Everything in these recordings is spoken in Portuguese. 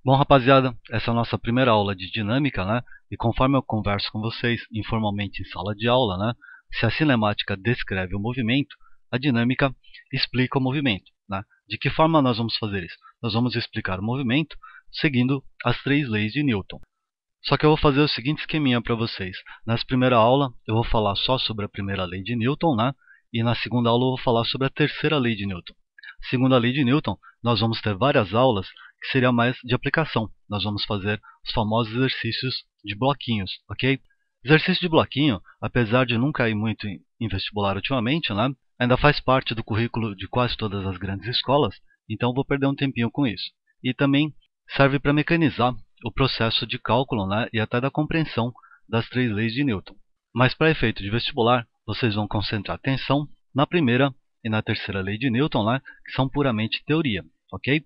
Bom, rapaziada, essa é a nossa primeira aula de dinâmica, né? E conforme eu converso com vocês informalmente em sala de aula, né? Se a cinemática descreve o movimento, a dinâmica explica o movimento, né? De que forma nós vamos fazer isso? Nós vamos explicar o movimento seguindo as 3 leis de Newton. Só que eu vou fazer o seguinte esqueminha para vocês. Nessa primeira aula, eu vou falar só sobre a primeira lei de Newton, né? E na segunda aula eu vou falar sobre a terceira lei de Newton. Segundo a lei de Newton, nós vamos ter várias aulas que seria mais de aplicação. Nós vamos fazer os famosos exercícios de bloquinhos, ok? Exercício de bloquinho, apesar de não cair muito em vestibular ultimamente, né? Ainda faz parte do currículo de quase todas as grandes escolas, então vou perder um tempinho com isso. E também serve para mecanizar o processo de cálculo, né? E até da compreensão das 3 leis de Newton. Mas para efeito de vestibular, vocês vão concentrar atenção na primeira e na terceira lei de Newton, né, que são puramente teoria, ok?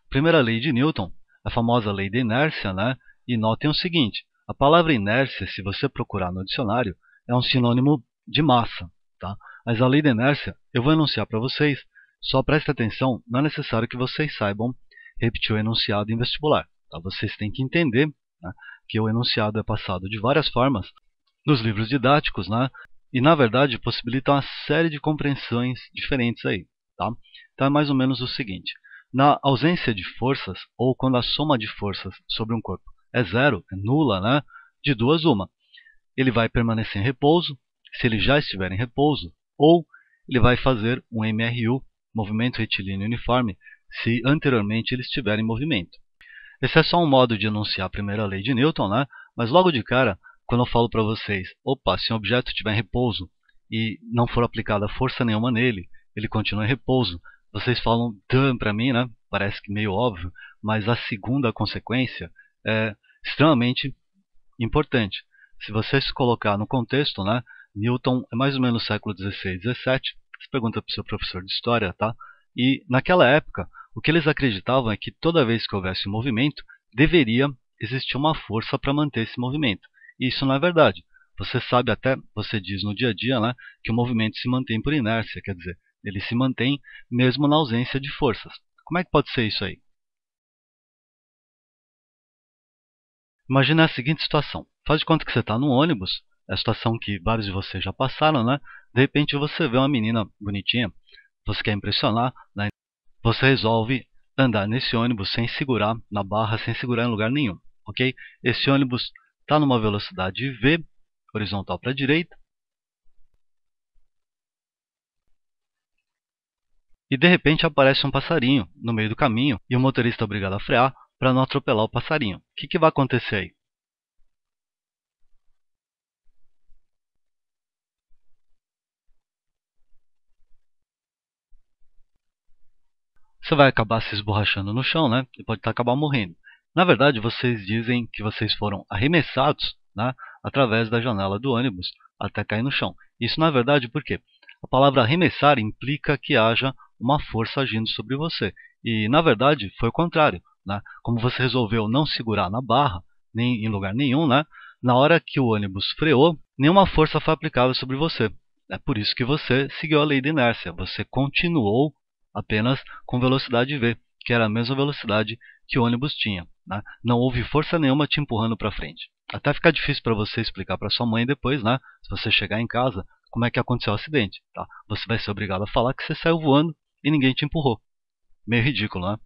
Primeira lei de Newton, a famosa lei da inércia, né? E notem o seguinte, a palavra inércia, se você procurar no dicionário, é um sinônimo de massa, tá? Mas a lei da inércia, eu vou enunciar para vocês, só preste atenção, não é necessário que vocês saibam repetir o enunciado em vestibular, tá? Vocês têm que entender, né, que o enunciado é passado de várias formas nos livros didáticos, né? E, na verdade, possibilita uma série de compreensões diferentes aí, tá? Então, é mais ou menos o seguinte. Na ausência de forças, ou quando a soma de forças sobre um corpo é zero, é nula, né? De duas, uma. Ele vai permanecer em repouso, se ele já estiver em repouso, ou ele vai fazer um MRU, movimento retilíneo uniforme, se anteriormente ele estiver em movimento. Esse é só um modo de enunciar a primeira lei de Newton, né? Mas logo de cara, quando eu falo para vocês, opa, se um objeto estiver em repouso e não for aplicada força nenhuma nele, ele continua em repouso, vocês falam para mim, né? Parece que meio óbvio, mas a segunda consequência é extremamente importante. Se você se colocar no contexto, né? Newton é mais ou menos século XVI, XVII, você pergunta para o seu professor de história, tá? E naquela época, o que eles acreditavam é que toda vez que houvesse um movimento, deveria existir uma força para manter esse movimento. E isso não é verdade. Você sabe até, você diz no dia a dia, né, que o movimento se mantém por inércia, quer dizer, ele se mantém mesmo na ausência de forças. Como é que pode ser isso aí? Imagina a seguinte situação. Faz de conta que você está num ônibus, é a situação que vários de vocês já passaram, né? De repente você vê uma menina bonitinha, você quer impressionar, né? Você resolve andar nesse ônibus sem segurar na barra, sem segurar em lugar nenhum, ok? Esse ônibus está numa velocidade v, horizontal para a direita, e de repente aparece um passarinho no meio do caminho e o motorista é obrigado a frear para não atropelar o passarinho. O que vai acontecer aí? Você vai acabar se esborrachando no chão, né? E pode acabar morrendo. Na verdade, vocês dizem que vocês foram arremessados, né, através da janela do ônibus até cair no chão. Isso na verdade por quê? A palavra arremessar implica que haja uma força agindo sobre você. E na verdade foi o contrário, né? Como você resolveu não segurar na barra, nem em lugar nenhum, né? Na hora que o ônibus freou, nenhuma força foi aplicada sobre você. É por isso que você seguiu a lei da inércia. Você continuou apenas com velocidade v, que era a mesma velocidade que o ônibus tinha, né? Não houve força nenhuma te empurrando para frente. Até fica difícil para você explicar para sua mãe depois, né? Se você chegar em casa, como é que aconteceu o acidente, tá? Você vai ser obrigado a falar que você saiu voando e ninguém te empurrou. Meio ridículo, né?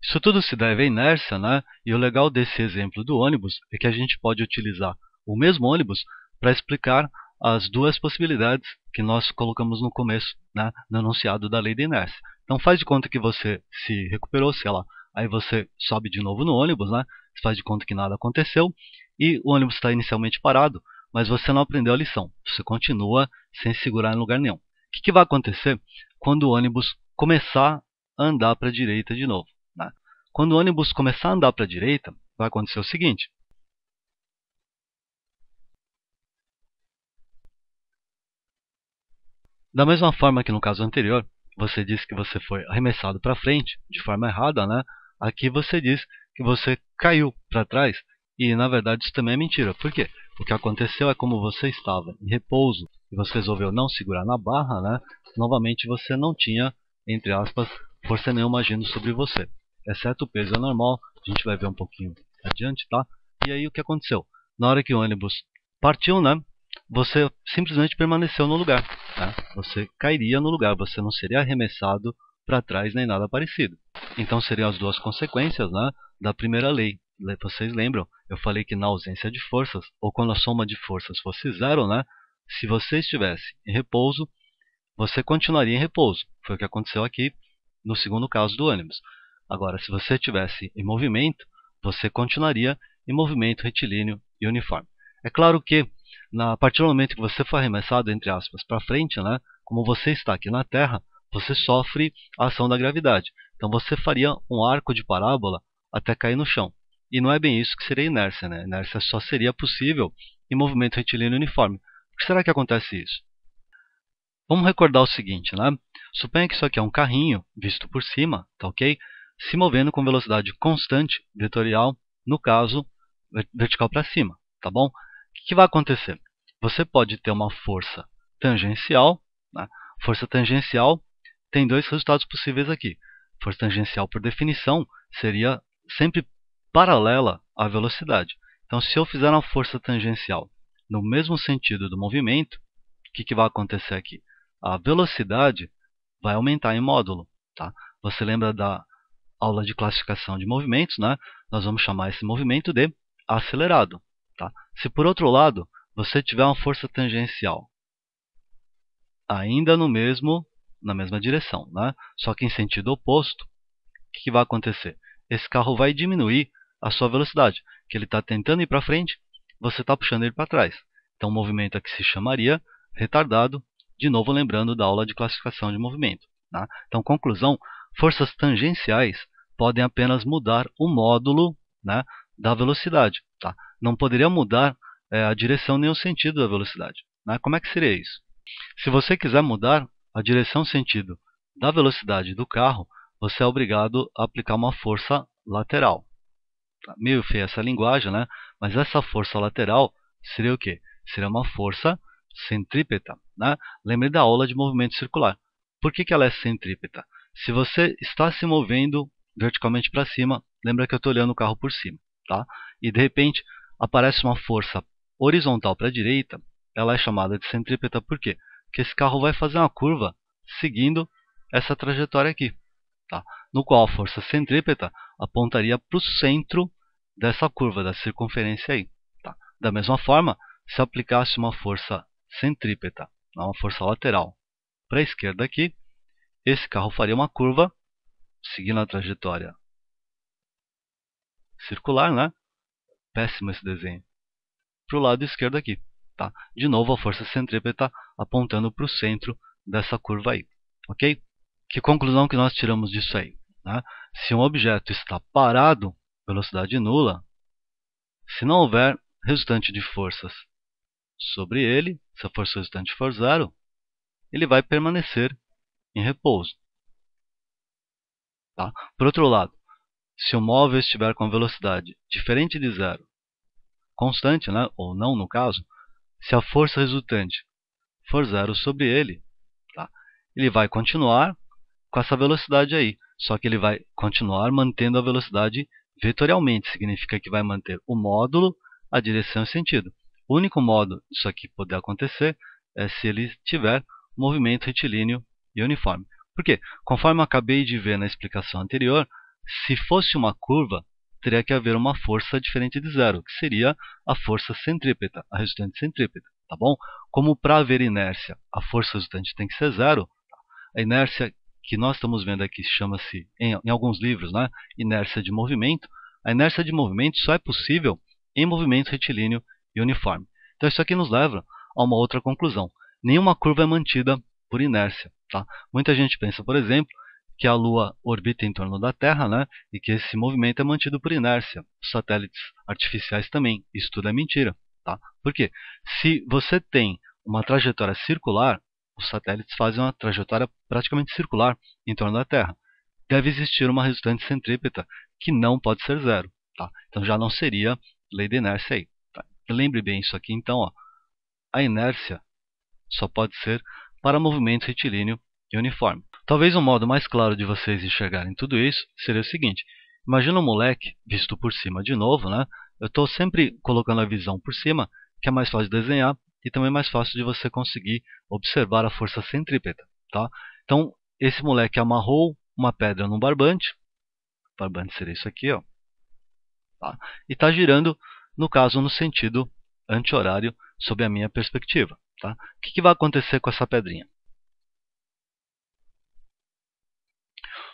Isso tudo se deve à inércia, né? E o legal desse exemplo do ônibus é que a gente pode utilizar o mesmo ônibus para explicar as duas possibilidades que nós colocamos no começo, né, no enunciado da lei da inércia. Então faz de conta que você se recuperou, sei lá, aí você sobe de novo no ônibus, né, você faz de conta que nada aconteceu e o ônibus está inicialmente parado, mas você não aprendeu a lição, você continua sem segurar em lugar nenhum. O que vai acontecer quando o ônibus começar a andar para a direita de novo, né? Quando o ônibus começar a andar para a direita, vai acontecer o seguinte. Da mesma forma que no caso anterior, você disse que você foi arremessado para frente de forma errada, né? Aqui você diz que você caiu para trás e na verdade isso também é mentira. Por quê? O que aconteceu é como você estava em repouso e você resolveu não segurar na barra, né? Novamente você não tinha, entre aspas, força nenhuma agindo sobre você, exceto o peso anormal. A gente vai ver um pouquinho adiante, tá? E aí o que aconteceu? Na hora que o ônibus partiu, né, você simplesmente permaneceu no lugar, né? Você cairia no lugar, você não seria arremessado para trás nem nada parecido. Então seriam as duas consequências, né, da primeira lei. Vocês lembram? Eu falei que na ausência de forças, ou quando a soma de forças fosse zero, né, se você estivesse em repouso, você continuaria em repouso. Foi o que aconteceu aqui no segundo caso do ônibus. Agora, se você estivesse em movimento, você continuaria em movimento retilíneo e uniforme. É claro que, a partir do momento que você for arremessado, entre aspas, para frente, né, como você está aqui na Terra, você sofre a ação da gravidade. Então você faria um arco de parábola até cair no chão. E não é bem isso que seria inércia, né? Inércia só seria possível em movimento retilíneo uniforme. Por que será que acontece isso? Vamos recordar o seguinte, né? Suponha que isso aqui é um carrinho visto por cima, tá ok? Se movendo com velocidade constante, vetorial, no caso, vertical para cima, tá bom? O que vai acontecer? Você pode ter uma força tangencial, né? Força tangencial tem dois resultados possíveis aqui. Força tangencial, por definição, seria sempre paralela à velocidade. Então, se eu fizer uma força tangencial no mesmo sentido do movimento, o que vai acontecer aqui? A velocidade vai aumentar em módulo. Tá? Você lembra da aula de classificação de movimentos, né? Nós vamos chamar esse movimento de acelerado. Tá? Se por outro lado você tiver uma força tangencial ainda na mesma direção, né? Só que em sentido oposto, o que vai acontecer? Esse carro vai diminuir a sua velocidade, que ele está tentando ir para frente, você está puxando ele para trás. Então o movimento aqui se chamaria retardado, de novo lembrando da aula de classificação de movimento. Tá? Então, conclusão, forças tangenciais podem apenas mudar o módulo, né, da velocidade. Tá? Não poderia mudar a direção nem o sentido da velocidade. Né? Como é que seria isso? Se você quiser mudar a direção e sentido da velocidade do carro, você é obrigado a aplicar uma força lateral. Tá meio feia essa linguagem, né? Mas essa força lateral seria o quê? Seria uma força centrípeta. Né? Lembre da aula de movimento circular. Por que ela é centrípeta? Se você está se movendo verticalmente para cima, lembra que eu estou olhando o carro por cima. Tá? E de repente aparece uma força horizontal para a direita, ela é chamada de centrípeta por quê? Porque esse carro vai fazer uma curva seguindo essa trajetória aqui. Tá? No qual a força centrípeta apontaria para o centro dessa curva, da circunferência aí. Tá? Da mesma forma, se aplicasse uma força centrípeta, uma força lateral, para a esquerda aqui, esse carro faria uma curva, seguindo a trajetória circular, né? Péssimo esse desenho. Para o lado esquerdo aqui. Tá? De novo, a força centrípeta apontando para o centro dessa curva aí. Ok? Que conclusão que nós tiramos disso aí? Né? Se um objeto está parado, velocidade nula, se não houver resultante de forças sobre ele, se a força resultante for zero, ele vai permanecer em repouso. Tá? Por outro lado, se o móvel estiver com velocidade diferente de zero, constante, né, ou não no caso, se a força resultante for zero sobre ele, tá, ele vai continuar com essa velocidade aí, só que ele vai continuar mantendo a velocidade vetorialmente, significa que vai manter o módulo, a direção e o sentido. O único modo disso aqui poder acontecer é se ele tiver movimento retilíneo e uniforme. Por quê? Conforme eu acabei de ver na explicação anterior, se fosse uma curva, teria que haver uma força diferente de zero, que seria a força centrípeta, a resultante centrípeta. Tá bom? Como para haver inércia, a força resultante tem que ser zero, a inércia que nós estamos vendo aqui chama-se, em alguns livros, né, inércia de movimento. A inércia de movimento só é possível em movimento retilíneo e uniforme. Então isso aqui nos leva a uma outra conclusão. Nenhuma curva é mantida por inércia. Tá? Muita gente pensa, por exemplo, que a Lua orbita em torno da Terra, né, e que esse movimento é mantido por inércia. Os satélites artificiais também. Isso tudo é mentira. Tá? Por quê? Se você tem uma trajetória circular, os satélites fazem uma trajetória praticamente circular em torno da Terra. Deve existir uma resultante centrípeta que não pode ser zero. Tá? Então já não seria lei da inércia aí. Tá? Lembre bem isso aqui então. Ó. A inércia só pode ser para movimento retilíneo e uniforme. Talvez um modo mais claro de vocês enxergarem tudo isso seria o seguinte: imagina um moleque visto por cima de novo, né? Eu estou sempre colocando a visão por cima, que é mais fácil de desenhar e também mais fácil de você conseguir observar a força centrípeta, tá? Então, esse moleque amarrou uma pedra num barbante, o barbante seria isso aqui, ó, tá? E está girando, no caso, no sentido anti-horário, sob a minha perspectiva, tá? O que vai acontecer com essa pedrinha?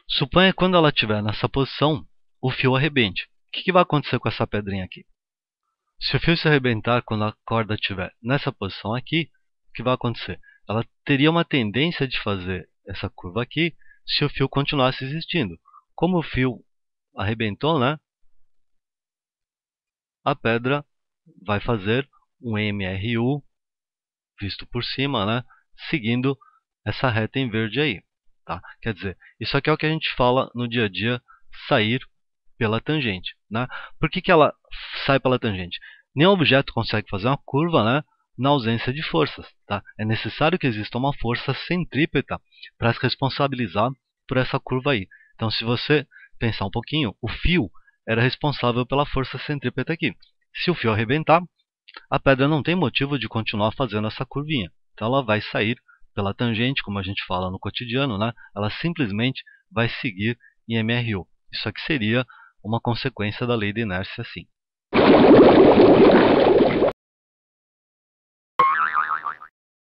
Suponha que quando ela estiver nessa posição, o fio arrebente. O que vai acontecer com essa pedrinha aqui? Se o fio se arrebentar quando a corda estiver nessa posição aqui, o que vai acontecer? Ela teria uma tendência de fazer essa curva aqui se o fio continuasse existindo. Como o fio arrebentou, né? A pedra vai fazer um MRU visto por cima, né? Seguindo essa reta em verde aí. Tá? Quer dizer, isso aqui é o que a gente fala no dia a dia, sair pela tangente. Né? Por que ela sai pela tangente? Nenhum objeto consegue fazer uma curva, né, na ausência de forças. Tá? É necessário que exista uma força centrípeta para se responsabilizar por essa curva aí. Então, se você pensar um pouquinho, o fio era responsável pela força centrípeta aqui. Se o fio arrebentar, a pedra não tem motivo de continuar fazendo essa curvinha. Então ela vai sair pela tangente, como a gente fala no cotidiano, né? Ela simplesmente vai seguir em MRU. Isso aqui seria uma consequência da lei da inércia, sim.